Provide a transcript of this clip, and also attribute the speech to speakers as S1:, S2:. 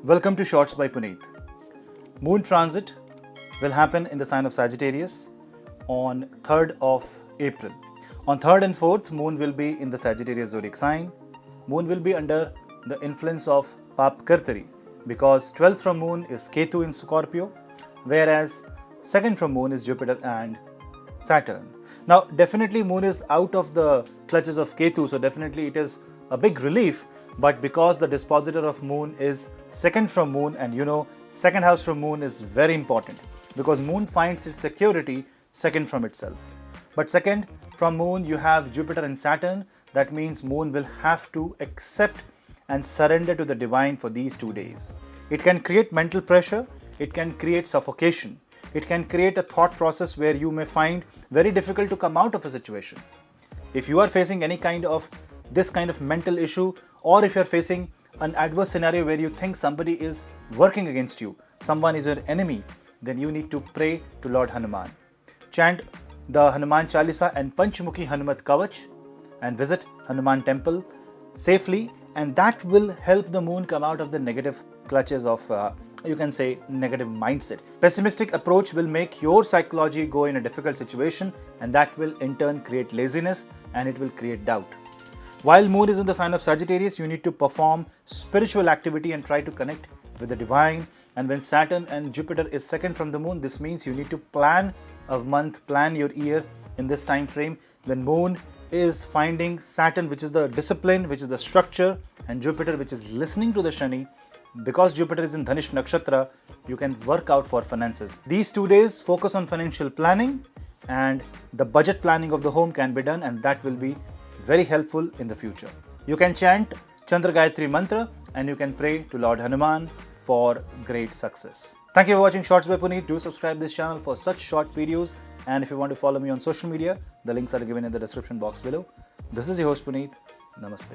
S1: Welcome to Shorts by Puneet. Moon transit will happen in the sign of Sagittarius on 3rd of April. On 3rd and 4th, Moon will be in the Sagittarius zodiac sign. Moon will be under the influence of Pap Kartari because 12th from Moon is Ketu in Scorpio, whereas 2nd from Moon is Jupiter and Saturn. Now, definitely Moon is out of the clutches of Ketu, so definitely it is a big relief. But because the dispositor of Moon is 2nd from Moon, and you know, 2nd house from Moon is very important because Moon finds its security 2nd from itself. But 2nd from Moon, you have Jupiter and Saturn. That means Moon will have to accept and surrender to the divine for these 2 days. It can create mental pressure, it can create suffocation, it can create a thought process where you may find very difficult to come out of a situation. If you are facing any kind of this kind of mental issue, or if you're facing an adverse scenario where you think somebody is working against you, someone is your enemy, then you need to pray to Lord Hanuman. Chant the Hanuman Chalisa and Panchmukhi Hanumat Kavach and visit Hanuman temple safely, and that will help the Moon come out of the negative clutches of you can say negative mindset. Pessimistic approach will make your psychology go in a difficult situation, and that will in turn create laziness and it will create doubt. While Moon is in the sign of Sagittarius, you need to perform spiritual activity and try to connect with the divine. And when Saturn and Jupiter is 2nd from the Moon, this means you need to plan a month, plan your year in this time frame. When Moon is finding Saturn, which is the discipline, which is the structure, and Jupiter, which is listening to the Shani, because Jupiter is in Dhanish Nakshatra, you can work out for finances. These 2 days focus on financial planning, and the budget planning of the home can be done, and that will be very helpful in the future. You can chant Chandra Gayatri Mantra and you can pray to Lord Hanuman for great success. Thank you for watching Shorts by Puneet. Do subscribe this channel for such short videos, and if you want to follow me on social media, the links are given in the description box below. This is your host Puneet. Namaste.